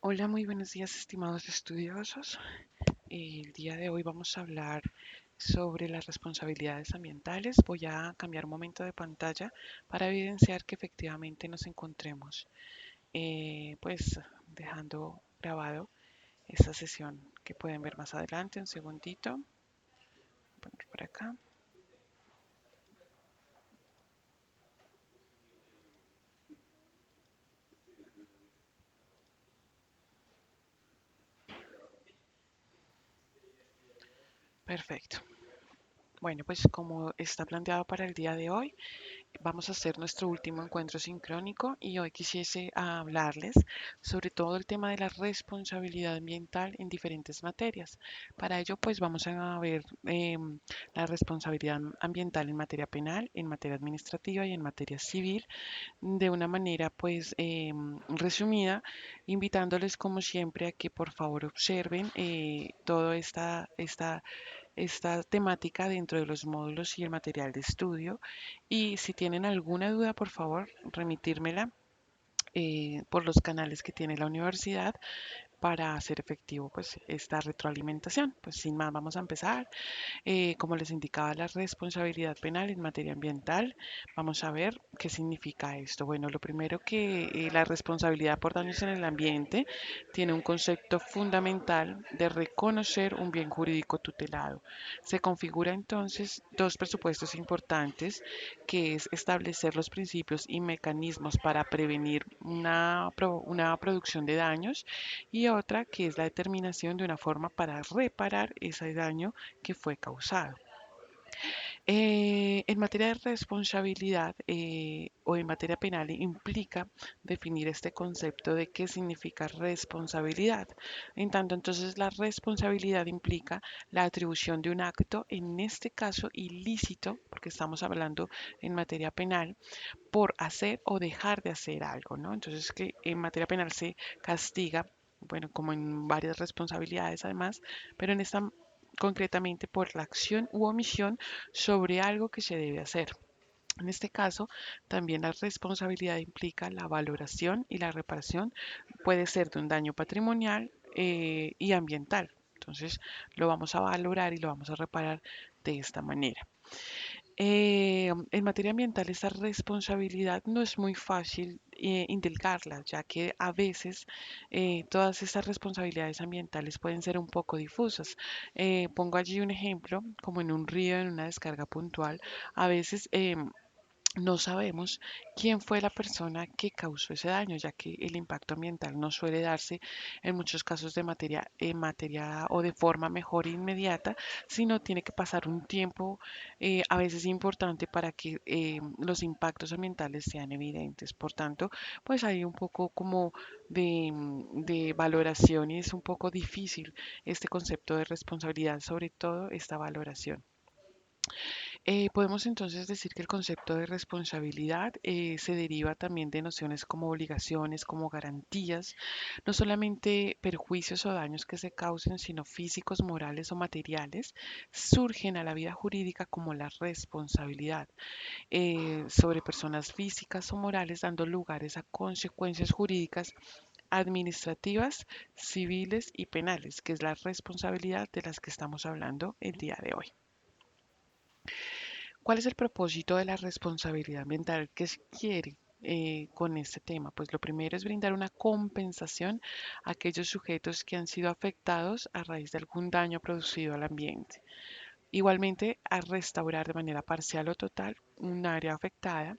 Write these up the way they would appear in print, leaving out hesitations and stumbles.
Hola, muy buenos días, estimados estudiosos. El día de hoy vamos a hablar sobre las responsabilidades ambientales. Voy a cambiar un momento de pantalla para evidenciar que efectivamente nos encontremos, pues dejando grabado esta sesión que pueden ver más adelante. Un segundito, voy a poner por acá. Perfecto. Bueno, pues como está planteado para el día de hoy, vamos a hacer nuestro último encuentro sincrónico y hoy quisiese hablarles sobre todo el tema de la responsabilidad ambiental en diferentes materias. Para ello, pues vamos a ver la responsabilidad ambiental en materia penal, en materia administrativa y en materia civil de una manera pues resumida, invitándoles como siempre a que por favor observen toda esta temática dentro de los módulos y el material de estudio. Y si tienen alguna duda, por favor, remitírmela por los canales que tiene la universidad para hacer efectivo pues esta retroalimentación. Pues sin más, vamos a empezar. Como les indicaba, la responsabilidad penal en materia ambiental. Vamos a ver qué significa esto. Bueno, lo primero que la responsabilidad por daños en el ambiente tiene un concepto fundamental de reconocer un bien jurídico tutelado. Se configura entonces dos presupuestos importantes, que es establecer los principios y mecanismos para prevenir una producción de daños y otra que es la determinación de una forma para reparar ese daño que fue causado. En materia de responsabilidad o en materia penal implica definir este concepto de qué significa responsabilidad. En tanto, entonces la responsabilidad implica la atribución de un acto, en este caso ilícito, porque estamos hablando en materia penal, por hacer o dejar de hacer algo, ¿no? Entonces que en materia penal se castiga, bueno, como en varias responsabilidades además, pero en esta concretamente por la acción u omisión sobre algo que se debe hacer. En este caso, también la responsabilidad implica la valoración y la reparación puede ser de un daño patrimonial y ambiental. Entonces, lo vamos a valorar y lo vamos a reparar de esta manera. En materia ambiental, esta responsabilidad no es muy fácil indilgarla, ya que a veces todas estas responsabilidades ambientales pueden ser un poco difusas. Pongo allí un ejemplo, como en un río, en una descarga puntual, a veces no sabemos quién fue la persona que causó ese daño, ya que el impacto ambiental no suele darse en muchos casos de materia, en materia o de forma mejor e inmediata, sino tiene que pasar un tiempo a veces importante para que los impactos ambientales sean evidentes. Por tanto, pues hay un poco como de valoración y es un poco difícil este concepto de responsabilidad, sobre todo esta valoración. Podemos entonces decir que el concepto de responsabilidad se deriva también de nociones como obligaciones, como garantías, no solamente perjuicios o daños que se causen, sino físicos, morales o materiales, surgen a la vida jurídica como la responsabilidad sobre personas físicas o morales, dando lugares a consecuencias jurídicas administrativas, civiles y penales, que es la responsabilidad de las que estamos hablando el día de hoy. ¿Cuál es el propósito de la responsabilidad ambiental? ¿Qué se quiere con este tema? Pues lo primero es brindar una compensación a aquellos sujetos que han sido afectados a raíz de algún daño producido al ambiente. Igualmente, a restaurar de manera parcial o total un área afectada.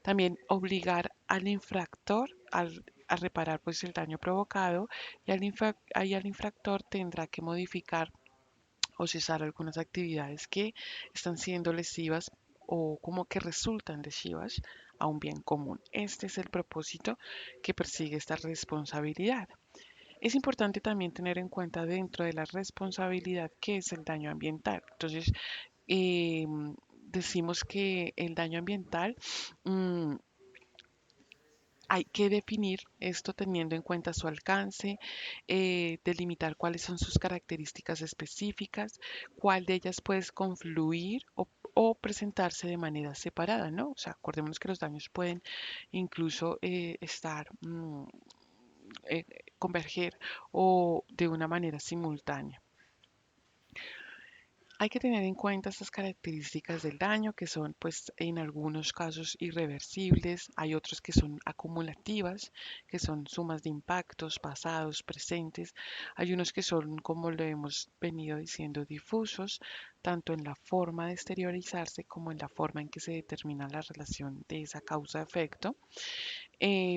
También obligar al infractor a reparar pues, el daño provocado y al infractor tendrá que modificar o cesar algunas actividades que están siendo lesivas o como que resultan lesivas a un bien común. Este es el propósito que persigue esta responsabilidad. Es importante también tener en cuenta dentro de la responsabilidad qué es el daño ambiental. Entonces, eh, decimos que el daño ambiental mm, hay que definir esto teniendo en cuenta su alcance, delimitar cuáles son sus características específicas, cuál de ellas puede confluir o presentarse de manera separada, ¿no? O sea, acordémonos que los daños pueden incluso estar converger o de una manera simultánea. Hay que tener en cuenta estas características del daño que son pues en algunos casos irreversibles, hay otros que son acumulativas, que son sumas de impactos pasados, presentes, hay unos que son, como lo hemos venido diciendo, difusos, tanto en la forma de exteriorizarse como en la forma en que se determina la relación de esa causa-efecto.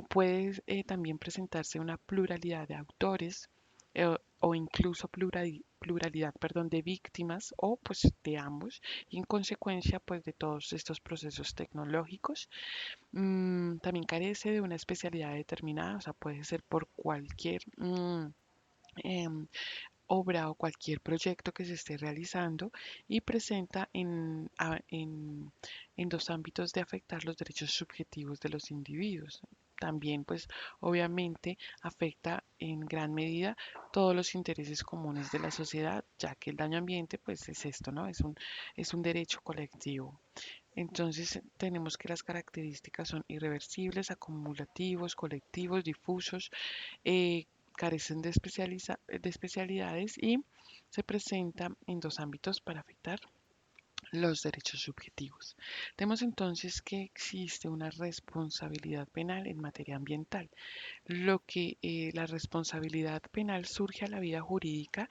Puede también presentarse una pluralidad de autores o incluso pluralidad, perdón, de víctimas o pues de ambos y en consecuencia pues de todos estos procesos tecnológicos. También carece de una especialidad determinada, o sea, puede ser por cualquier em, obra o cualquier proyecto que se esté realizando y presenta en dos ámbitos de afectar los derechos subjetivos de los individuos. También, pues, obviamente afecta en gran medida todos los intereses comunes de la sociedad, ya que el daño ambiente, pues, es esto, ¿no? Es un derecho colectivo. Entonces, tenemos que las características son irreversibles, acumulativos, colectivos, difusos, carecen de especialidades y se presenta en dos ámbitos para afectar los derechos subjetivos. Tenemos entonces que existe una responsabilidad penal en materia ambiental, lo que la responsabilidad penal surge a la vida jurídica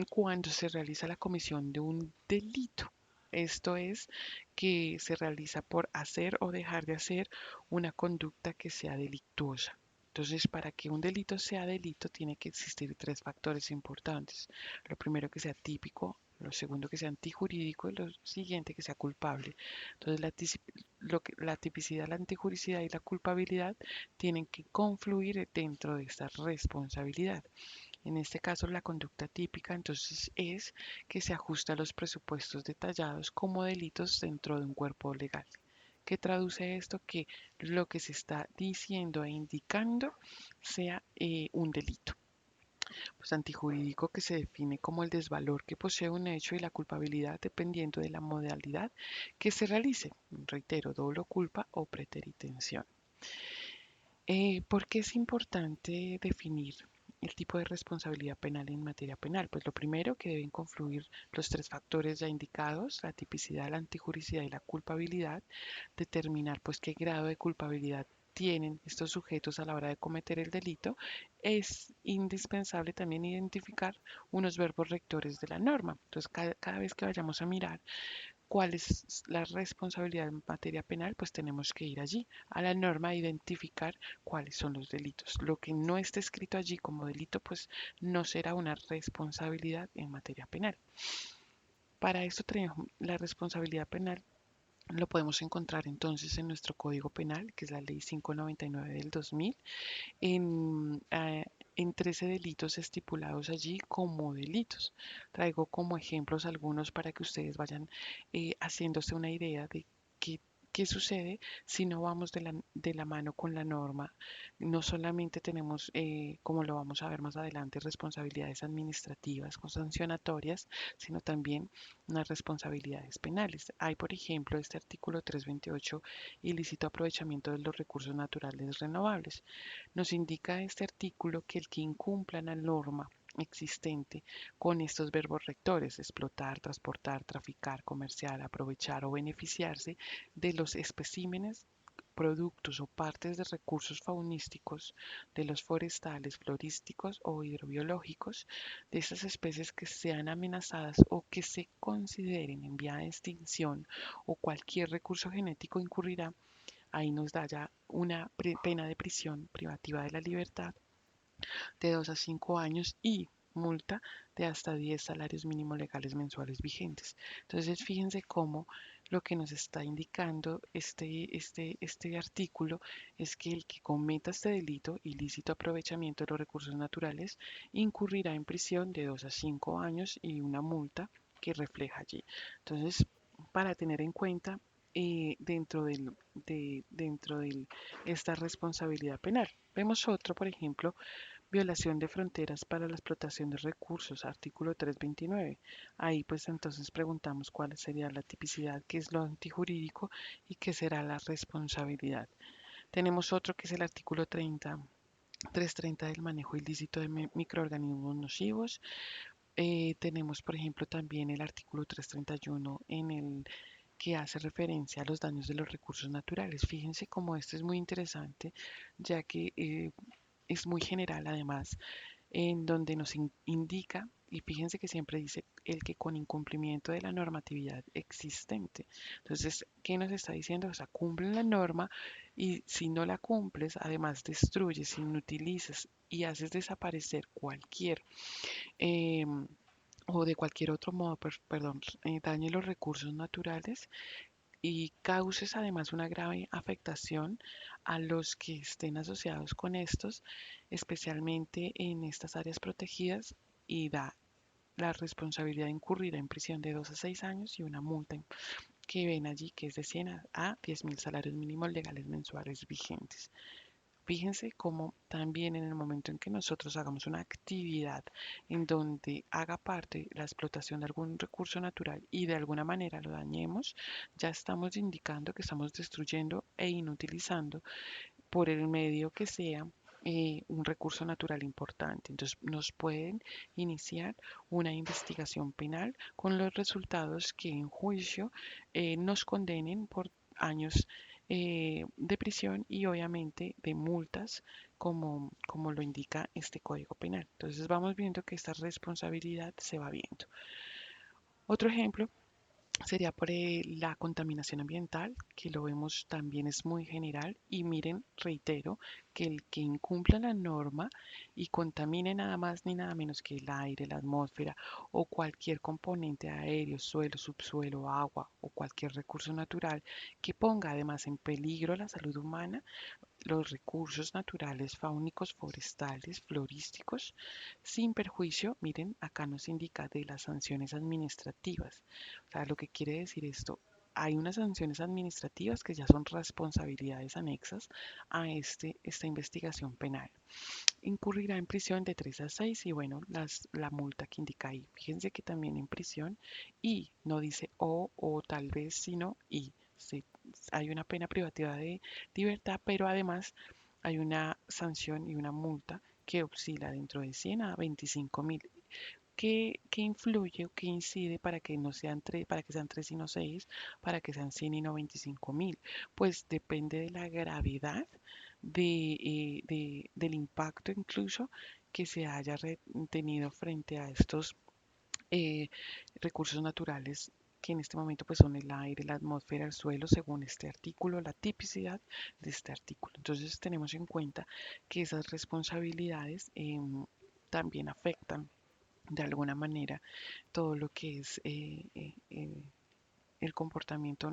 cuando se realiza la comisión de un delito. Esto es que se realiza por hacer o dejar de hacer una conducta que sea delictuosa. Entonces, para que un delito sea delito, tiene que existir tres factores importantes. Lo primero, que sea típico, lo segundo, que sea antijurídico y lo siguiente, que sea culpable. Entonces, la tipicidad, la antijuricidad y la culpabilidad tienen que confluir dentro de esta responsabilidad. En este caso, la conducta típica entonces es que se ajusta a los presupuestos detallados como delitos dentro de un cuerpo legal. ¿Qué traduce esto? Que lo que se está diciendo e indicando sea un delito. Pues antijurídico, que se define como el desvalor que posee un hecho y la culpabilidad dependiendo de la modalidad que se realice. Reitero, dolo, culpa o preteritención. ¿Por qué es importante definir el tipo de responsabilidad penal en materia penal? Pues lo primero, que deben confluir los tres factores ya indicados, la tipicidad, la antijuricidad y la culpabilidad, determinar pues qué grado de culpabilidad tienen estos sujetos a la hora de cometer el delito. Es indispensable también identificar unos verbos rectores de la norma. Entonces, cada vez que vayamos a mirar cuál es la responsabilidad en materia penal, pues tenemos que ir allí a la norma a identificar cuáles son los delitos. Lo que no esté escrito allí como delito, pues no será una responsabilidad en materia penal. Para esto tenemos la responsabilidad penal. Lo podemos encontrar entonces en nuestro Código Penal, que es la Ley 599 del 2000, en, eh, en 13 delitos estipulados allí como delitos. Traigo como ejemplos algunos para que ustedes vayan haciéndose una idea de qué, qué sucede si no vamos de la mano con la norma. No solamente tenemos, como lo vamos a ver más adelante, responsabilidades administrativas o sancionatorias, sino también unas responsabilidades penales. Hay, por ejemplo, este artículo 328, ilícito aprovechamiento de los recursos naturales renovables. Nos indica este artículo que el que incumpla la norma existente con estos verbos rectores, explotar, transportar, traficar, comerciar, aprovechar o beneficiarse de los especímenes, productos o partes de recursos faunísticos, de los forestales, florísticos o hidrobiológicos, de estas especies que sean amenazadas o que se consideren en vía de extinción o cualquier recurso genético incurrirá. Ahí nos da ya una pena de prisión privativa de la libertad de 2 a 5 años y multa de hasta 10 salarios mínimos legales mensuales vigentes. Entonces, fíjense cómo lo que nos está indicando este artículo es que el que cometa este delito, ilícito aprovechamiento de los recursos naturales, incurrirá en prisión de 2 a 5 años y una multa que refleja allí. Entonces, para tener en cuenta dentro de esta responsabilidad penal. Vemos otro, por ejemplo, violación de fronteras para la explotación de recursos, artículo 329. Ahí pues entonces preguntamos cuál sería la tipicidad, qué es lo antijurídico y qué será la responsabilidad. Tenemos otro que es el artículo 30, 330 del manejo ilícito de microorganismos nocivos. Tenemos, por ejemplo, también el artículo 331 en el que hace referencia a los daños de los recursos naturales. Fíjense cómo este es muy interesante, ya que es muy general además, en donde nos indica, y fíjense que siempre dice el que con incumplimiento de la normatividad existente. Entonces, ¿qué nos está diciendo? O sea, cumplen la norma y si no la cumples, además destruyes, inutilizas y haces desaparecer cualquier eh, o de cualquier otro modo, perdón, dañe los recursos naturales y causes además una grave afectación a los que estén asociados con estos, especialmente en estas áreas protegidas, y da la responsabilidad incurrida en prisión de 2 a 6 años y una multa que ven allí que es de 100 a 10.000 salarios mínimos legales mensuales vigentes. Fíjense cómo también en el momento en que nosotros hagamos una actividad en donde haga parte la explotación de algún recurso natural y de alguna manera lo dañemos, ya estamos indicando que estamos destruyendo e inutilizando por el medio que sea un recurso natural importante. Entonces nos pueden iniciar una investigación penal con los resultados que en juicio nos condenen por años de prisión y obviamente de multas como lo indica este Código Penal. Entonces vamos viendo que esta responsabilidad se va viendo. Otro ejemplo sería por la contaminación ambiental, que lo vemos también es muy general. Y miren, reitero, que el que incumpla la norma y contamine nada más ni nada menos que el aire, la atmósfera o cualquier componente aéreo, suelo, subsuelo, agua o cualquier recurso natural que ponga además en peligro la salud humana, los recursos naturales faunicos, forestales, florísticos, sin perjuicio, miren, acá nos indica de las sanciones administrativas. O sea, lo que quiere decir esto, hay unas sanciones administrativas que ya son responsabilidades anexas a esta investigación penal. Incurrirá en prisión de 3 a 6 y bueno, la multa que indica ahí. Fíjense que también en prisión y no dice o tal vez, sino y. Sí, hay una pena privativa de libertad, pero además hay una sanción y una multa que oscila dentro de 100 a 25.000. ¿Qué influye o qué incide para que no sean para que sean 3 y no 6, para que sean 100 y no 25.000? Pues depende de la gravedad del impacto incluso que se haya tenido frente a estos eh, recursos naturales que en este momento pues son el aire, la atmósfera, el suelo, según este artículo, la tipicidad de este artículo. Entonces tenemos en cuenta que esas responsabilidades también afectan de alguna manera todo lo que es el comportamiento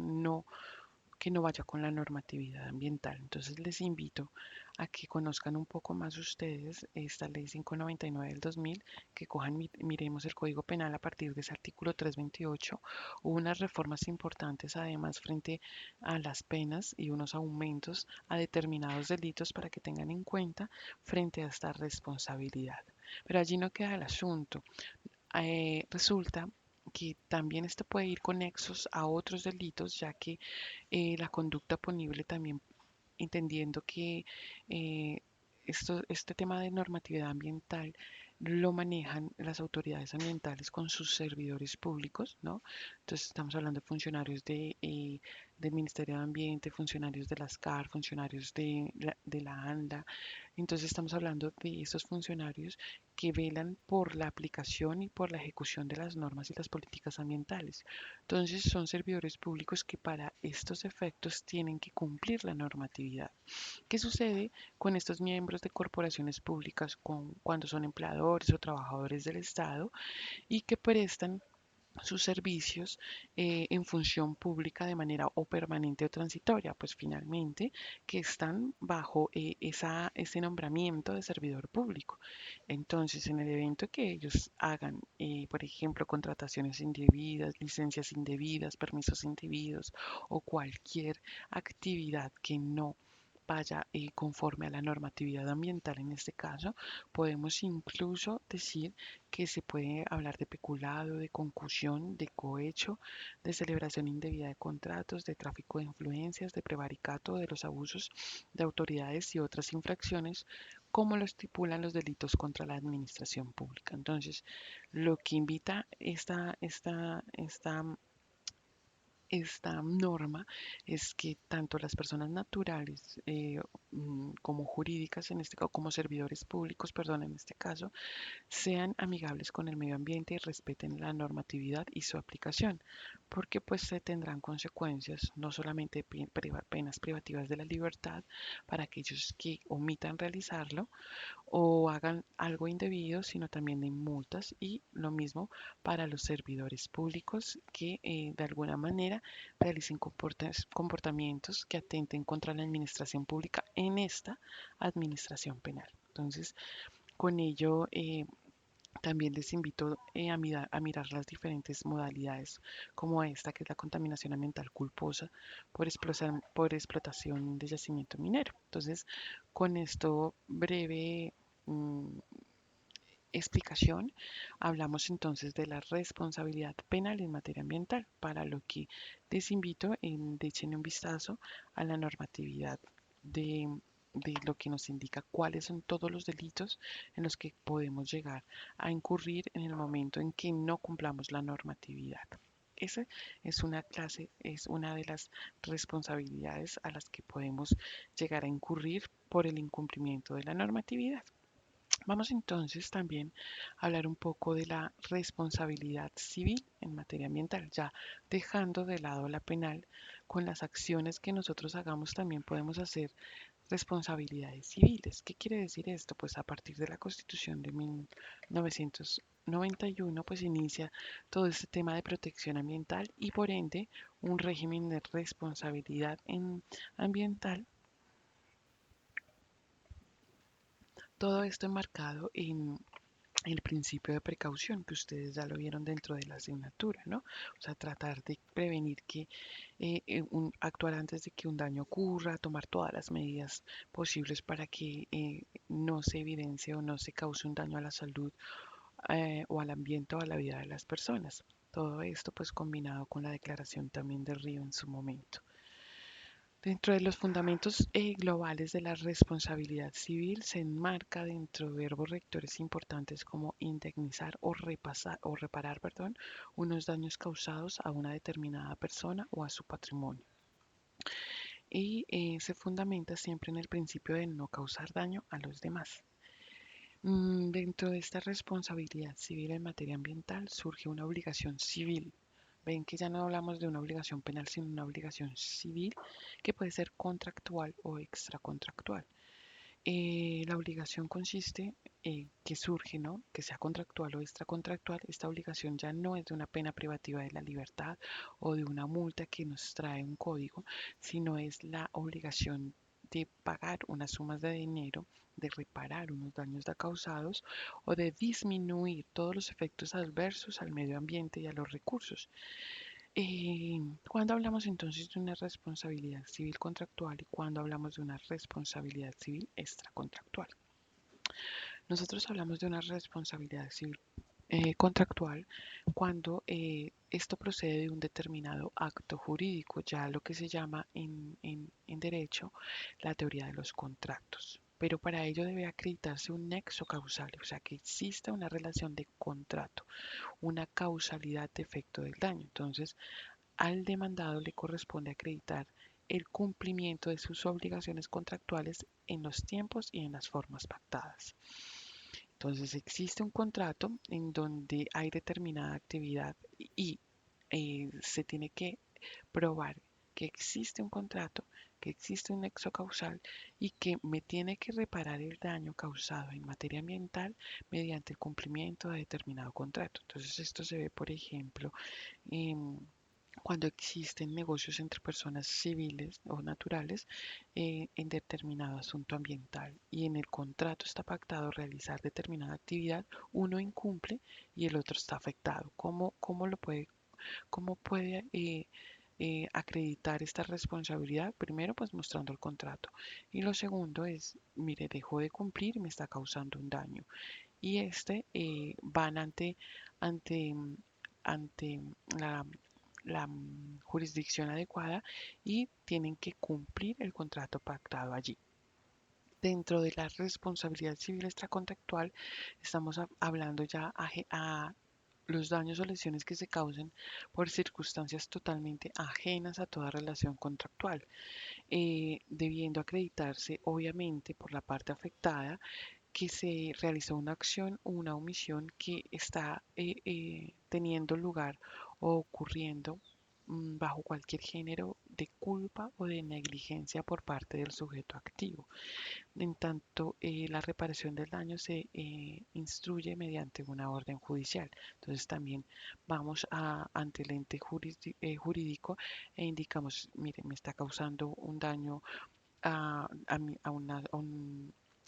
que no vaya con la normatividad ambiental. Entonces les invito a que conozcan un poco más ustedes esta ley 599 del 2000, que cojan, miremos el Código Penal a partir de ese artículo 328. Hubo unas reformas importantes además frente a las penas y unos aumentos a determinados delitos para que tengan en cuenta frente a esta responsabilidad. Pero allí no queda el asunto. Resulta que también esto puede ir conexos a otros delitos, ya que la conducta punible también, entendiendo que eh, este tema de normatividad ambiental lo manejan las autoridades ambientales con sus servidores públicos, ¿no? Entonces estamos hablando de funcionarios del Ministerio de Ambiente, funcionarios de las CAR, funcionarios de la ANLA. Entonces estamos hablando de esos funcionarios que velan por la aplicación y por la ejecución de las normas y las políticas ambientales. Entonces son servidores públicos que para estos efectos tienen que cumplir la normatividad. ¿Qué sucede con estos miembros de corporaciones públicas cuando son empleadores o trabajadores del Estado y que prestan sus servicios en función pública de manera o permanente o transitoria? Pues finalmente que están bajo ese nombramiento de servidor público. Entonces, en el evento que ellos hagan, por ejemplo, contrataciones indebidas, licencias indebidas, permisos indebidos o cualquier actividad que no vaya conforme a la normatividad ambiental en este caso, podemos incluso decir que se puede hablar de peculado, de concusión, de cohecho, de celebración indebida de contratos, de tráfico de influencias, de prevaricato, de los abusos de autoridades y otras infracciones como lo estipulan los delitos contra la administración pública. Entonces, lo que invita esta norma es que tanto las personas naturales como jurídicas, en este caso, como servidores públicos, perdón, en este caso, sean amigables con el medio ambiente y respeten la normatividad y su aplicación, porque pues se tendrán consecuencias, no solamente penas privativas de la libertad para aquellos que omitan realizarlo, o hagan algo indebido, sino también de multas y lo mismo para los servidores públicos que de alguna manera realicen comportamientos que atenten contra la administración pública en esta administración penal. Entonces, con ello también les invito a mirar las diferentes modalidades como esta, que es la contaminación ambiental culposa por explotación de yacimiento minero. Entonces, con esto breve explicación, hablamos entonces de la responsabilidad penal en materia ambiental, para lo que les invito en de echen un vistazo a la normatividad de, de lo que nos indica cuáles son todos los delitos en los que podemos llegar a incurrir en el momento en que no cumplamos la normatividad. Esa es una clase, es una de las responsabilidades a las que podemos llegar a incurrir por el incumplimiento de la normatividad. Vamos entonces también a hablar un poco de la responsabilidad civil en materia ambiental, ya dejando de lado la penal. Con las acciones que nosotros hagamos también podemos hacer responsabilidades civiles. ¿Qué quiere decir esto? Pues a partir de la Constitución de 1991, pues inicia todo este tema de protección ambiental y por ende un régimen de responsabilidad ambiental. Todo esto enmarcado en el principio de precaución, que ustedes ya lo vieron dentro de la asignatura, ¿no? O sea, tratar de prevenir que actuar antes de que un daño ocurra, tomar todas las medidas posibles para que no se evidencie o no se cause un daño a la salud o al ambiente o a la vida de las personas. Todo esto pues combinado con la declaración también de Río en su momento. Dentro de los fundamentos globales de la responsabilidad civil se enmarca dentro de verbos rectores importantes como indemnizar o reparar, perdón, unos daños causados a una determinada persona o a su patrimonio. Y se fundamenta siempre en el principio de no causar daño a los demás. Dentro de esta responsabilidad civil en materia ambiental surge una obligación civil. Ven que ya no hablamos de una obligación penal, sino una obligación civil que puede ser contractual o extracontractual. La obligación consiste que surge, ¿no? Que sea contractual o extracontractual. Esta obligación ya no es de una pena privativa de la libertad o de una multa que nos trae un código, sino es la obligación de pagar unas sumas de dinero, de reparar unos daños causados o de disminuir todos los efectos adversos al medio ambiente y a los recursos. Cuando hablamos entonces de una responsabilidad civil contractual y cuando hablamos de una responsabilidad civil extracontractual. Nosotros hablamos de una responsabilidad civil contractual cuando esto procede de un determinado acto jurídico, ya lo que se llama en derecho la teoría de los contratos. Pero para ello debe acreditarse un nexo causal, o sea, que exista una relación de contrato, una causalidad de efecto del daño. Entonces, al demandado le corresponde acreditar el cumplimiento de sus obligaciones contractuales en los tiempos y en las formas pactadas. Entonces existe un contrato en donde hay determinada actividad y se tiene que probar que existe un contrato, que existe un nexo causal y que me tiene que reparar el daño causado en materia ambiental mediante el cumplimiento de determinado contrato. Entonces esto se ve, por ejemplo, cuando existen negocios entre personas civiles o naturales en determinado asunto ambiental y en el contrato está pactado realizar determinada actividad, uno incumple y el otro está afectado. ¿Cómo puede acreditar esta responsabilidad? Primero, pues mostrando el contrato. Y lo segundo es, mire, dejó de cumplir y me está causando un daño. Y van ante, ante la jurisdicción adecuada y tienen que cumplir el contrato pactado allí. Dentro de la responsabilidad civil extracontractual, estamos hablando ya a los daños o lesiones que se causen por circunstancias totalmente ajenas a toda relación contractual, debiendo acreditarse obviamente por la parte afectada que se realizó una acción o una omisión que está teniendo lugar o ocurriendo bajo cualquier género de culpa o de negligencia por parte del sujeto activo. En tanto, la reparación del daño se instruye mediante una orden judicial. Entonces también vamos ante el ente jurídico e indicamos, mire, me está causando un daño a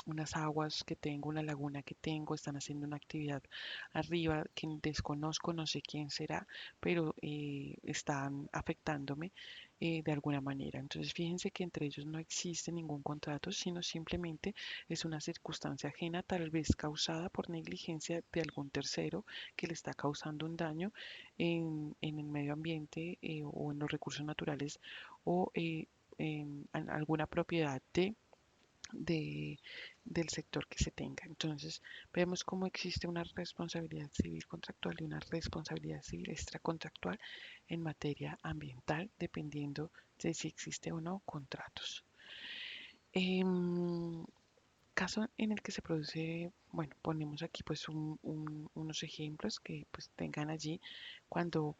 unas aguas que tengo, una laguna que tengo, están haciendo una actividad arriba que desconozco, no sé quién será, pero están afectándome de alguna manera. Entonces, fíjense que entre ellos no existe ningún contrato, sino simplemente es una circunstancia ajena, tal vez causada por negligencia de algún tercero que le está causando un daño en el medio ambiente o en los recursos naturales o en alguna propiedad de, del sector que se tenga. Entonces, vemos cómo existe una responsabilidad civil contractual y una responsabilidad civil extracontractual en materia ambiental, dependiendo de si existe o no contratos. Em, Caso en el que se produce, bueno, ponemos aquí pues unos ejemplos que pues tengan allí cuando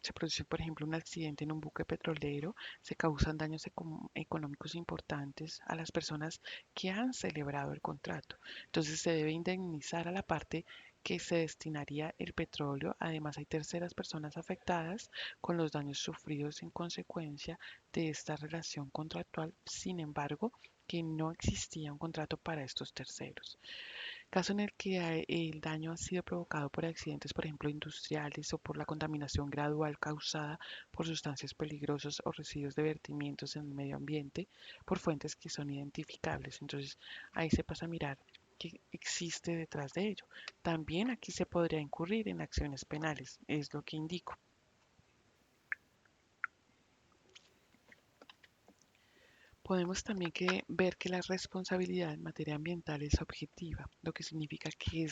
se produce, por ejemplo, un accidente en un buque petrolero, se causan daños económicos importantes a las personas que han celebrado el contrato. Entonces se debe indemnizar a la parte que se destinaría el petróleo. Además, hay terceras personas afectadas con los daños sufridos en consecuencia de esta relación contractual. Sin embargo, que no existía un contrato para estos terceros. Caso en el que el daño ha sido provocado por accidentes, por ejemplo, industriales o por la contaminación gradual causada por sustancias peligrosas o residuos de vertimientos en el medio ambiente por fuentes que son identificables. Entonces, ahí se pasa a mirar qué existe detrás de ello. También aquí se podría incurrir en acciones penales, es lo que indico. Podemos también ver que la responsabilidad en materia ambiental es objetiva, lo que significa que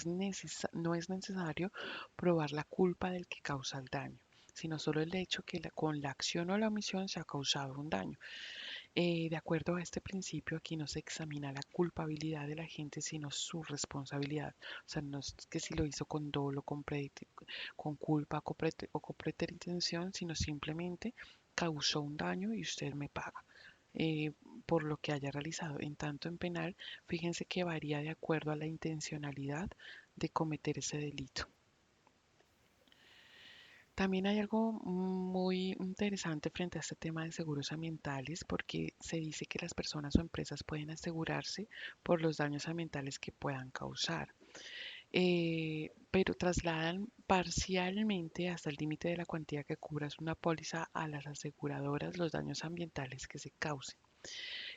no es necesario probar la culpa del que causa el daño, sino solo el hecho que con la acción o la omisión se ha causado un daño. De acuerdo a este principio, aquí no se examina la culpabilidad de la gente, sino su responsabilidad. O sea, no es que si lo hizo con dolo, con culpa o con pretensión, sino simplemente causó un daño y usted me paga por lo que haya realizado. En tanto, en penal, fíjense que varía de acuerdo a la intencionalidad de cometer ese delito. También hay algo muy interesante frente a este tema de seguros ambientales porque se dice que las personas o empresas pueden asegurarse por los daños ambientales que puedan causar, pero trasladan parcialmente hasta el límite de la cuantía que cubra una póliza a las aseguradoras los daños ambientales que se causen.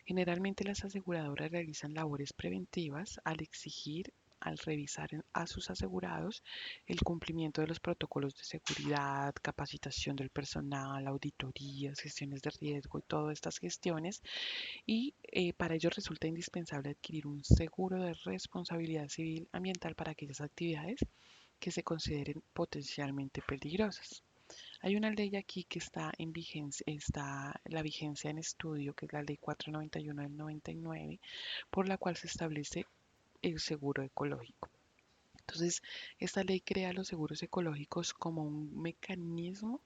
Generalmente las aseguradoras realizan labores preventivas al exigir, al revisar a sus asegurados el cumplimiento de los protocolos de seguridad, capacitación del personal, auditorías, gestiones de riesgo y todas estas gestiones. Y para ello resulta indispensable adquirir un seguro de responsabilidad civil ambiental para aquellas actividades que se consideren potencialmente peligrosas. Hay una ley aquí que está en vigencia, está la vigencia en estudio, que es la ley 491 del 99, por la cual se establece el seguro ecológico. Entonces, esta ley crea los seguros ecológicos como un mecanismo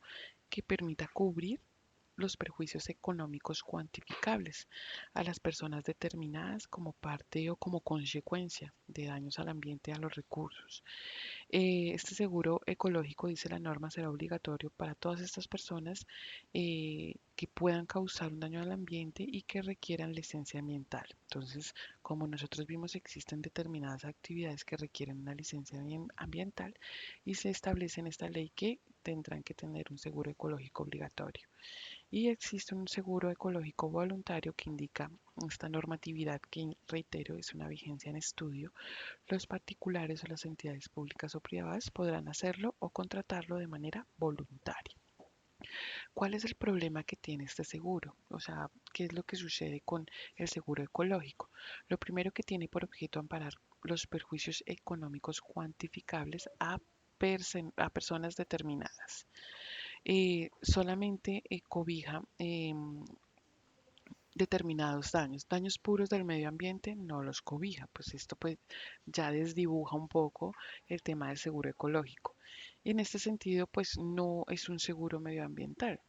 que permita cubrir los perjuicios económicos cuantificables a las personas determinadas como parte o como consecuencia de daños al ambiente y a los recursos. Este seguro ecológico, dice la norma, será obligatorio para todas estas personas que puedan causar un daño al ambiente y que requieran licencia ambiental. Entonces, como nosotros vimos, existen determinadas actividades que requieren una licencia ambiental y se establece en esta ley que tendrán que tener un seguro ecológico obligatorio. Y existe un seguro ecológico voluntario que indica esta normatividad que, reitero, es una vigencia en estudio. Los particulares o las entidades públicas o privadas podrán hacerlo o contratarlo de manera voluntaria. ¿Cuál es el problema que tiene este seguro? O sea, ¿qué es lo que sucede con el seguro ecológico? Lo primero que tiene por objeto amparar los perjuicios económicos cuantificables a personas determinadas. Solamente cobija determinados daños. Daños puros del medio ambiente no los cobija, pues esto pues ya desdibuja un poco el tema del seguro ecológico. Y en este sentido, pues no es un seguro medioambiental.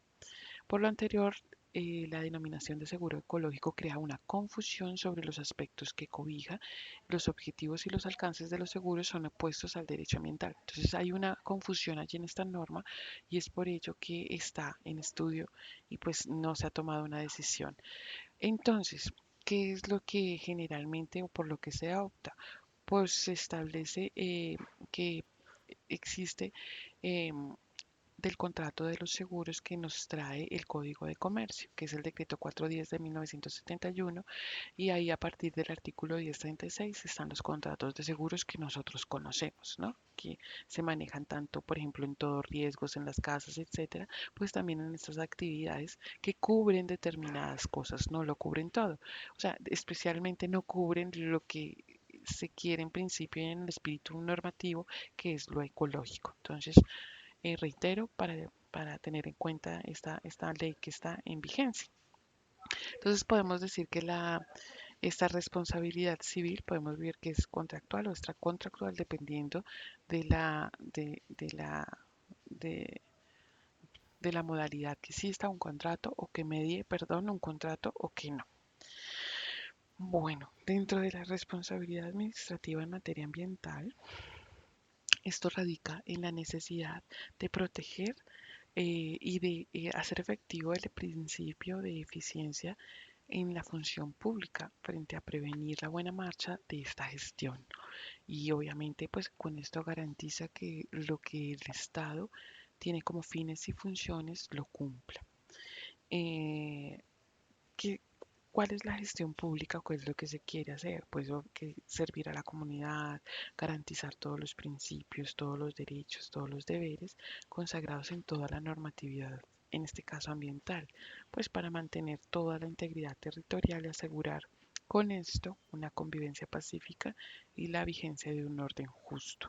Por lo anterior, la denominación de seguro ecológico crea una confusión sobre los aspectos que cobija. Los objetivos y los alcances de los seguros son opuestos al derecho ambiental. Entonces hay una confusión allí en esta norma y es por ello que está en estudio y pues no se ha tomado una decisión. Entonces, ¿qué es lo que generalmente o por lo que se opta? Pues se establece que existe em, del contrato de los seguros que nos trae el Código de Comercio, que es el decreto 410 de 1971, y ahí a partir del artículo 1036 están los contratos de seguros que nosotros conocemos, ¿no? Que se manejan tanto, por ejemplo, en todos riesgos en las casas, etcétera, pues también en estas actividades que cubren determinadas cosas, no lo cubren todo. O sea, especialmente no cubren lo que se quiere en principio en el espíritu normativo, que es lo ecológico. Entonces, reitero, para tener en cuenta esta ley que está en vigencia. Entonces podemos decir que esta responsabilidad civil podemos ver que es contractual o extracontractual dependiendo de de, de la modalidad que exista un contrato o que medie, perdón, un contrato o que no. Bueno, dentro de la responsabilidad administrativa en materia ambiental, esto radica en la necesidad de proteger y de hacer efectivo el principio de eficiencia en la función pública frente a prevenir la buena marcha de esta gestión. Y obviamente pues con esto garantiza que lo que el Estado tiene como fines y funciones lo cumpla. Eh, ¿qué, ¿Cuál es la gestión pública? ¿Qué es lo que se quiere hacer? Pues que servir a la comunidad, garantizar todos los principios, todos los derechos, todos los deberes consagrados en toda la normatividad, en este caso ambiental, pues para mantener toda la integridad territorial y asegurar con esto una convivencia pacífica y la vigencia de un orden justo.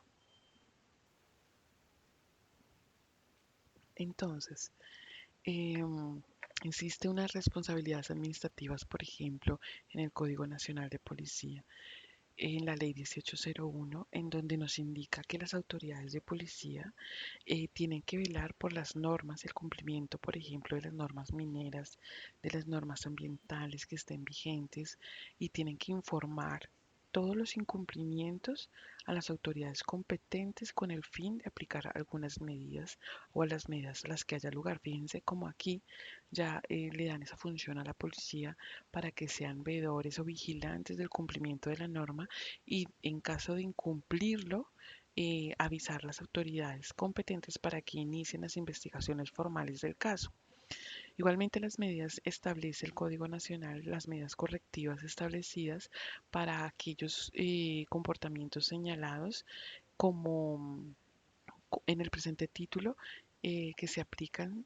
Entonces, existe unas responsabilidades administrativas, por ejemplo, en el Código Nacional de Policía, en la Ley 1801, en donde nos indica que las autoridades de policía tienen que velar por las normas, el cumplimiento, por ejemplo, de las normas mineras, de las normas ambientales que estén vigentes y tienen que informar todos los incumplimientos a las autoridades competentes con el fin de aplicar algunas medidas o a las medidas a las que haya lugar. Fíjense como aquí ya le dan esa función a la policía para que sean veedores o vigilantes del cumplimiento de la norma y en caso de incumplirlo, avisar a las autoridades competentes para que inicien las investigaciones formales del caso. Igualmente, las medidas establece el Código Nacional, las medidas correctivas establecidas para aquellos comportamientos señalados como en el presente título que se aplican,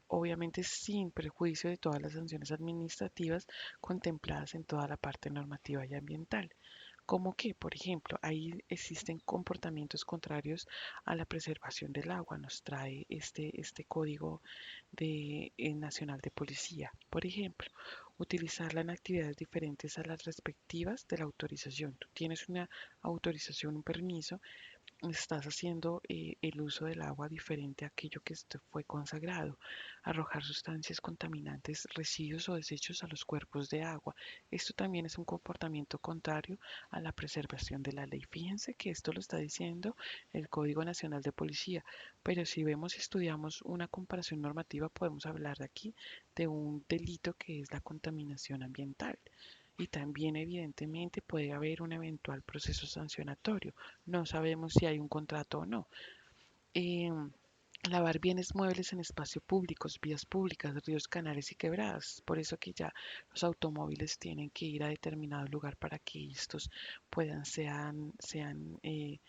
obviamente sin perjuicio de todas las sanciones administrativas contempladas en toda la parte normativa y ambiental. Como que, por ejemplo, ahí existen comportamientos contrarios a la preservación del agua, nos trae este código nacional de policía. Por ejemplo, utilizarla en actividades diferentes a las respectivas de la autorización. Tú tienes una autorización, un permiso, estás haciendo el uso del agua diferente a aquello que fue consagrado, arrojar sustancias contaminantes, residuos o desechos a los cuerpos de agua. Esto también es un comportamiento contrario a la preservación de la ley. Fíjense que esto lo está diciendo el Código Nacional de Policía, pero si vemos y estudiamos una comparación normativa, podemos hablar de aquí de un delito que es la contaminación ambiental. Y también evidentemente puede haber un eventual proceso sancionatorio. No sabemos si hay un contrato o no. Eh, Lavar bienes muebles en espacios públicos, vías públicas, ríos, canales y quebradas. Por eso que ya los automóviles tienen que ir a determinado lugar para que estos sean eh,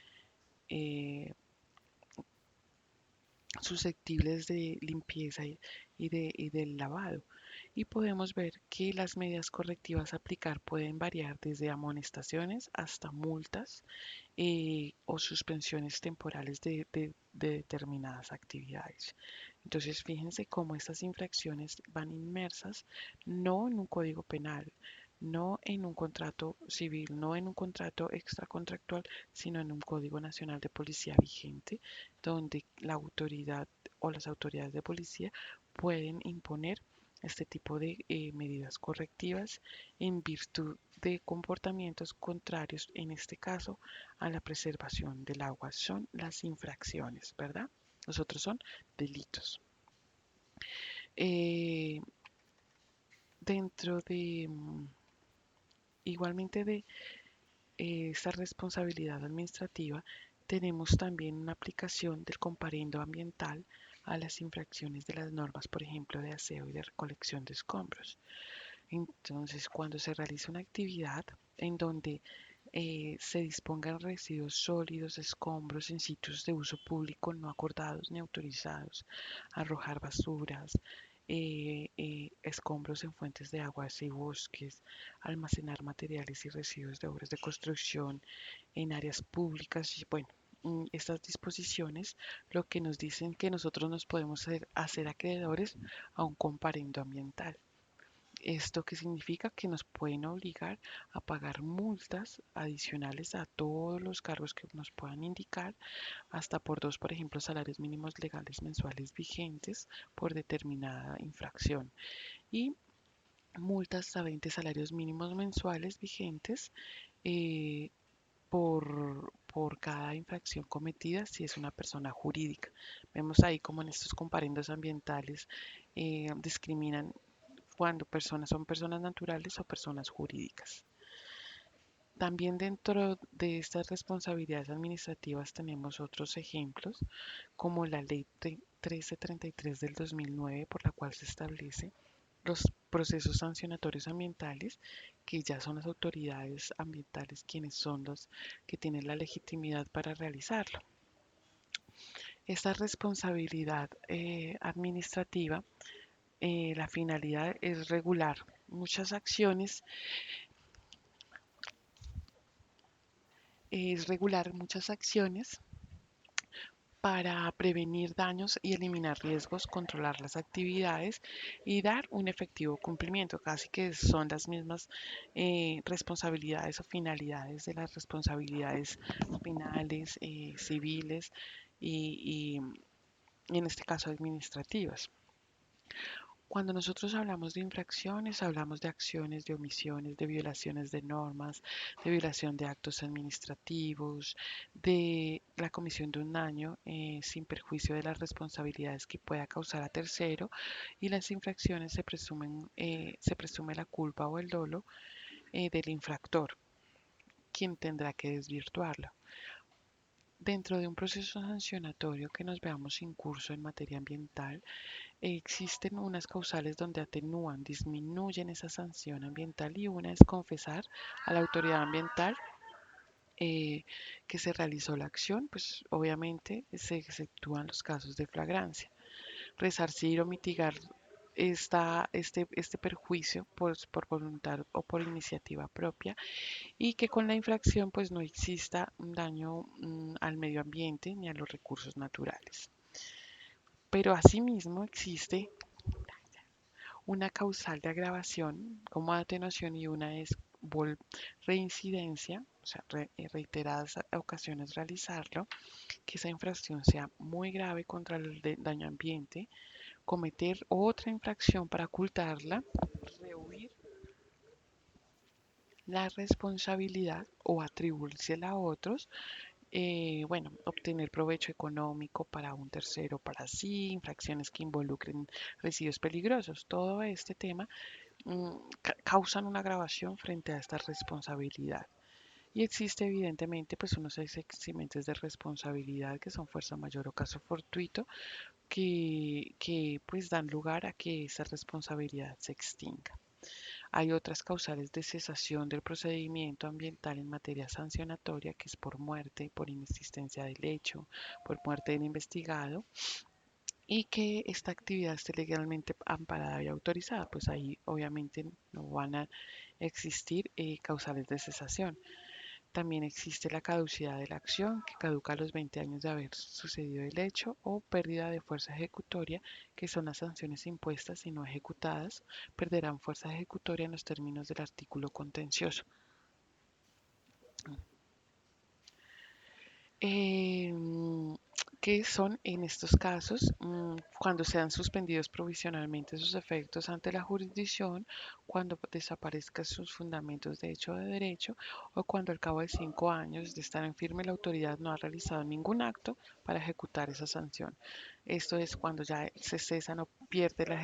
susceptibles de limpieza y del lavado. Y podemos ver que las medidas correctivas a aplicar pueden variar desde amonestaciones hasta multas o suspensiones temporales de determinadas actividades. Entonces, fíjense cómo estas infracciones van inmersas no en un código penal, no en un contrato civil, no en un contrato extracontractual, sino en un Código Nacional de Policía vigente, donde la autoridad o las autoridades de policía pueden imponer este tipo de medidas correctivas en virtud de comportamientos contrarios, en este caso, a la preservación del agua. Son las infracciones, ¿verdad? Los otros son delitos. Eh, dentro de, igualmente de esta responsabilidad administrativa, tenemos también una aplicación del comparendo ambiental a las infracciones de las normas, por ejemplo, de aseo y de recolección de escombros. Entonces, cuando se realiza una actividad en donde se dispongan residuos sólidos, escombros en sitios de uso público no acordados ni autorizados, arrojar basuras, escombros en fuentes de aguas y bosques, almacenar materiales y residuos de obras de construcción en áreas públicas y bueno. Estas disposiciones lo que nos dicen que nosotros nos podemos hacer acreedores a un comparendo ambiental. ¿Esto qué significa? Que nos pueden obligar a pagar multas adicionales a todos los cargos que nos puedan indicar, hasta por dos, por ejemplo, salarios mínimos legales mensuales vigentes por determinada infracción y multas hasta 20 salarios mínimos mensuales vigentes eh, por cada infracción cometida si es una persona jurídica. Vemos ahí como en estos comparendos ambientales discriminan cuando personas son personas naturales o personas jurídicas. También dentro de estas responsabilidades administrativas tenemos otros ejemplos, como la Ley 1333 del 2009, por la cual se establece los procesos sancionatorios ambientales, que ya son las autoridades ambientales quienes son los que tienen la legitimidad para realizarlo. Esta responsabilidad administrativa, la finalidad es regular muchas acciones es regular muchas acciones para prevenir daños y eliminar riesgos, controlar las actividades y dar un efectivo cumplimiento. Casi que son las mismas responsabilidades o finalidades de las responsabilidades penales, civiles y, y en este caso administrativas. Cuando nosotros hablamos de infracciones, hablamos de acciones, de omisiones, de violaciones de normas, de violación de actos administrativos, de la comisión de un daño sin perjuicio de las responsabilidades que pueda causar a tercero, y las infracciones se presume la culpa o el dolo del infractor, quien tendrá que desvirtuarlo. Dentro de un proceso sancionatorio que nos veamos incurso en materia ambiental, existen unas causales donde atenúan, disminuyen esa sanción ambiental y una es confesar a la autoridad ambiental que se realizó la acción, pues obviamente se exceptúan los casos de flagrancia. Resarcir o mitigar este perjuicio por voluntad o por iniciativa propia y que con la infracción pues no exista un daño al medio ambiente ni a los recursos naturales. Pero asimismo existe una causal de agravación como atenuación y una es reincidencia, o sea, reiteradas ocasiones realizarlo, que esa infracción sea muy grave contra el daño ambiente, cometer otra infracción para ocultarla, rehuir la responsabilidad o atribuírsela a otros, bueno, obtener provecho económico para un tercero, para sí, infracciones que involucren residuos peligrosos. Todo este tema causan una agravación frente a esta responsabilidad. Y existe evidentemente pues unos eximente de responsabilidad que son fuerza mayor o caso fortuito que pues dan lugar a que esa responsabilidad se extinga. Hay otras causales de cesación del procedimiento ambiental en materia sancionatoria, que es por muerte, por inexistencia del hecho, por muerte del investigado, y que esta actividad esté legalmente amparada y autorizada, pues ahí obviamente no van a existir causales de cesación. También existe la caducidad de la acción, que caduca a los 20 años de haber sucedido el hecho, o pérdida de fuerza ejecutoria, que son las sanciones impuestas y no ejecutadas, perderán fuerza ejecutoria en los términos del artículo contencioso. Eh, ¿Qué son en estos casos? Cuando sean suspendidos provisionalmente sus efectos ante la jurisdicción, cuando desaparezcan sus fundamentos de hecho o de derecho, o cuando al cabo de 5 años de estar en firme la autoridad no ha realizado ningún acto para ejecutar esa sanción. Esto es cuando ya se cesa o pierde la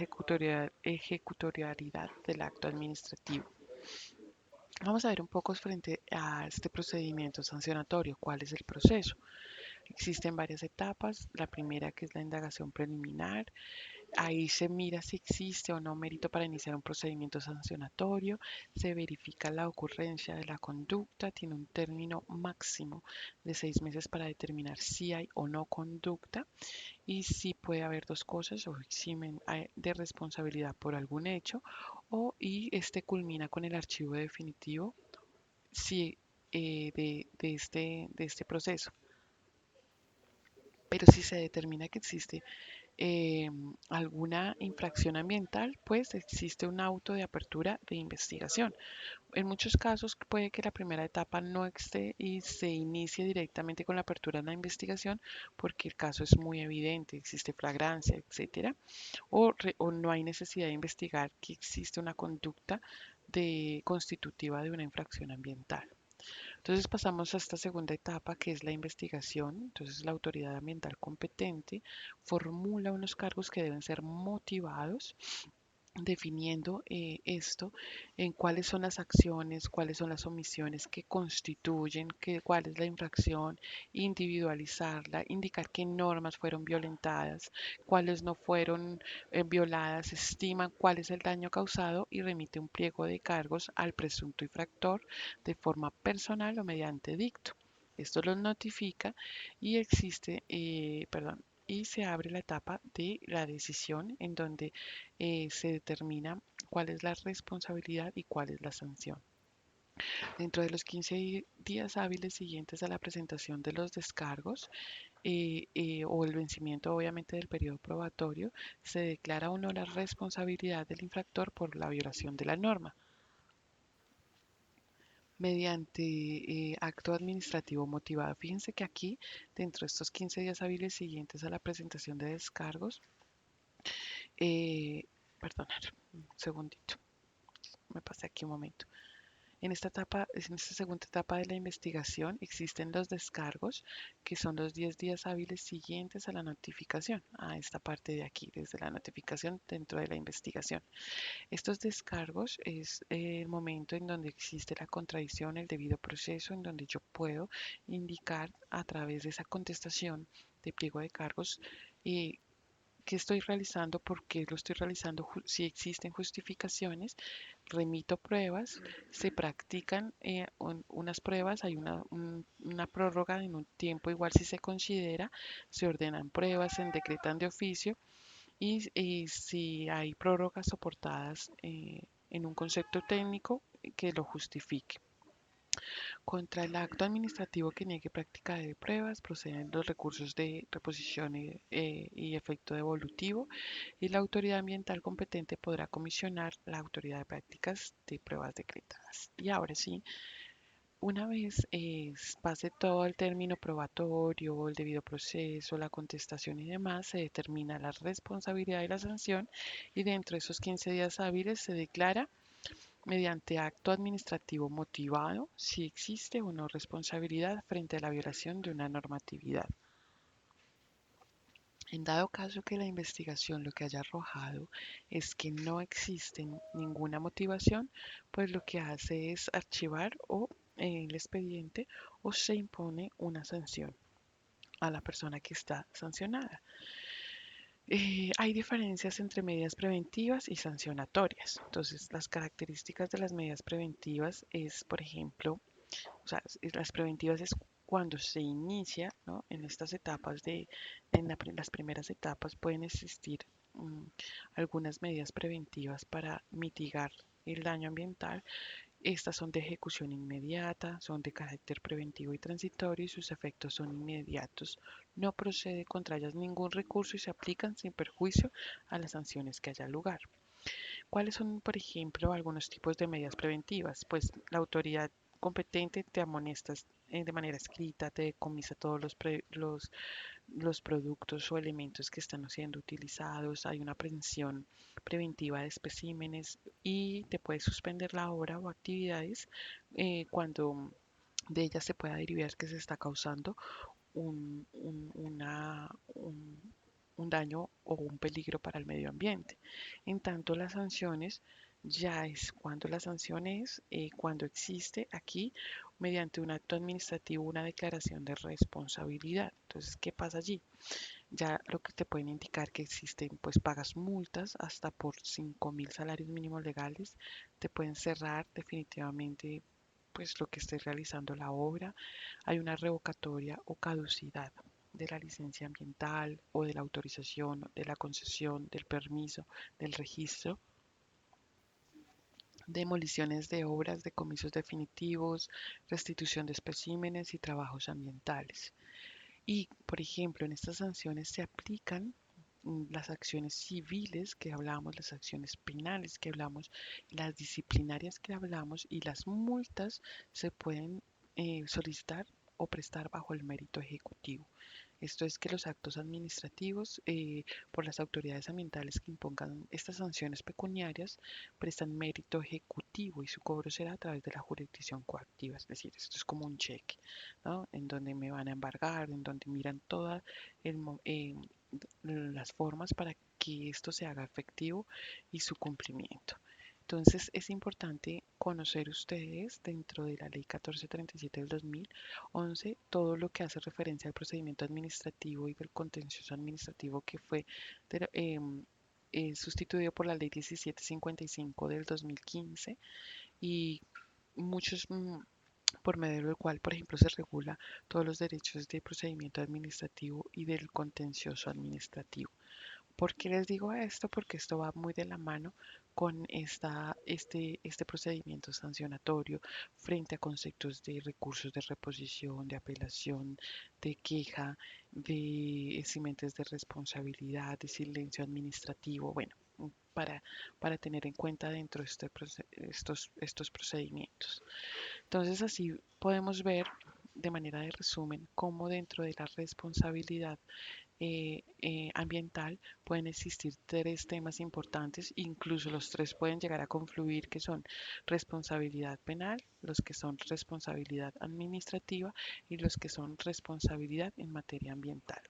ejecutorialidad del acto administrativo. Vamos a ver un poco frente a este procedimiento sancionatorio, cuál es el proceso. Existen varias etapas. La primera, que es la indagación preliminar. Ahí se mira si existe o no mérito para iniciar un procedimiento sancionatorio. Se verifica la ocurrencia de la conducta. Tiene un término máximo de 6 meses para determinar si hay o no conducta y si puede haber dos cosas: o eximen de responsabilidad por algún hecho y este culmina con el archivo definitivo si, de este proceso. Pero si se determina que existe eh, alguna infracción ambiental, pues existe un auto de apertura de investigación. En muchos casos puede que la primera etapa no esté y se inicie directamente con la apertura de la investigación porque el caso es muy evidente, existe flagrancia, etcétera, o no hay necesidad de investigar que existe una conducta constitutiva de una infracción ambiental. Entonces pasamos a esta segunda etapa, que es la investigación. Entonces la autoridad ambiental competente formula unos cargos que deben ser motivados, definiendo esto en cuáles son las acciones, cuáles son las omisiones que constituyen, cuál es la infracción, individualizarla, indicar qué normas fueron violentadas, cuáles no fueron violadas, estima cuál es el daño causado y remite un pliego de cargos al presunto infractor de forma personal o mediante dicto. Esto los notifica y y se abre la etapa de la decisión en donde se determina cuál es la responsabilidad y cuál es la sanción. Dentro de los 15 días hábiles siguientes a la presentación de los descargos o el vencimiento obviamente del periodo probatorio, se declara o no la responsabilidad del infractor por la violación de la norma. Mediante acto administrativo motivado. Fíjense que aquí, dentro de estos 15 días hábiles siguientes a la presentación de descargos, eh, perdonar, un segundito, me pasé aquí un momento. En esta segunda etapa de la investigación existen los descargos, que son los 10 días hábiles siguientes a la notificación, a esta parte de aquí, desde la notificación dentro de la investigación. Estos descargos es el momento en donde existe la contradicción, el debido proceso, en donde yo puedo indicar a través de esa contestación de pliego de cargos qué estoy realizando, por qué lo estoy realizando, si existen justificaciones, remito pruebas, se practican unas pruebas, hay una prórroga en un tiempo igual si se considera, se ordenan pruebas, se decretan de oficio y si hay prórrogas soportadas en un concepto técnico que lo justifique. Contra el acto administrativo que niegue práctica de pruebas, proceden los recursos de reposición y efecto devolutivo, y la autoridad ambiental competente podrá comisionar la autoridad de prácticas de pruebas decretadas. Y ahora sí, una vez pase todo el término probatorio, el debido proceso, la contestación y demás, se determina la responsabilidad y la sanción, y dentro de esos 15 días hábiles se declara mediante acto administrativo motivado si existe o no responsabilidad frente a la violación de una normatividad. En dado caso que la investigación lo que haya arrojado es que no existe ninguna motivación, pues lo que hace es archivar el expediente o se impone una sanción a la persona que está sancionada. Hay diferencias entre medidas preventivas y sancionatorias. Entonces, las características de las medidas preventivas es, por ejemplo, o sea, las preventivas es cuando se inicia, ¿no? En estas etapas las primeras etapas pueden existir mm, algunas medidas preventivas para mitigar el daño ambiental. Estas son de ejecución inmediata, son de carácter preventivo y transitorio y sus efectos son inmediatos. No procede contra ellas ningún recurso y se aplican sin perjuicio a las sanciones que haya lugar. ¿Cuáles son, por ejemplo, algunos tipos de medidas preventivas? Pues la autoridad competente te amonesta de manera escrita, te decomisa todos los productos o elementos que están siendo utilizados, hay una aprehensión preventiva de especímenes y te puede suspender la obra o actividades cuando de ellas se pueda derivar que se está causando un, un- una, un, un daño o un peligro para el medio ambiente. En tanto, las sanciones ya es cuando la sanción es cuando existe aquí mediante un acto administrativo una declaración de responsabilidad. Entonces, ¿qué pasa allí? Ya lo que te pueden indicar que existen, pues pagas multas hasta por 5.000 salarios mínimos legales, te pueden cerrar definitivamente pues lo que estés realizando la obra, hay una revocatoria o caducidad de la licencia ambiental o de la autorización, de la concesión, del permiso, del registro, demoliciones de obras, decomisos definitivos, restitución de especímenes y trabajos ambientales. Y, por ejemplo, en estas sanciones se aplican las acciones civiles que hablamos, las acciones penales que hablamos, las disciplinarias que hablamos y las multas se pueden solicitar o prestar bajo el mérito ejecutivo. Esto es que los actos administrativos por las autoridades ambientales que impongan estas sanciones pecuniarias prestan mérito ejecutivo y su cobro será a través de la jurisdicción coactiva. Es decir, esto es como un cheque, ¿no? En donde me van a embargar, en donde miran todas las formas para que esto se haga efectivo y su cumplimiento. Entonces es importante conocer ustedes dentro de la ley 1437 del 2011 todo lo que hace referencia al procedimiento administrativo y del contencioso administrativo que fue sustituido por la ley 1755 del 2015 y muchos por medio del cual, por ejemplo, se regula todos los derechos de procedimiento administrativo y del contencioso administrativo. ¿Por qué les digo esto? Porque esto va muy de la mano con este procedimiento sancionatorio frente a conceptos de recursos de reposición, de apelación, de queja, de eximentes de responsabilidad, de silencio administrativo, bueno, para, para tener en cuenta dentro de estos procedimientos. Entonces así podemos ver de manera de resumen cómo dentro de la responsabilidad ambiental pueden existir tres temas importantes, incluso los tres pueden llegar a confluir, que son responsabilidad penal, los que son responsabilidad administrativa y los que son responsabilidad en materia ambiental.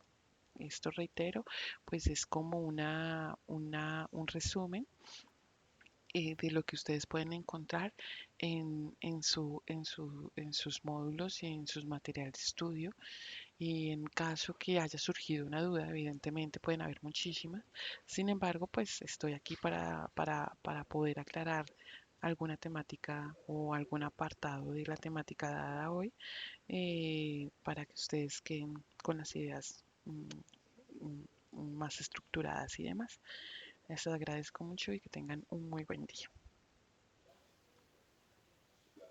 Esto reitero, pues es como un resumen de lo que ustedes pueden encontrar en sus módulos y en sus materiales de estudio. Y en caso que haya surgido una duda, evidentemente pueden haber muchísimas. Sin embargo, pues estoy aquí para poder aclarar alguna temática o algún apartado de la temática dada hoy para que ustedes queden con las ideas más estructuradas y demás. Les agradezco mucho y que tengan un muy buen día.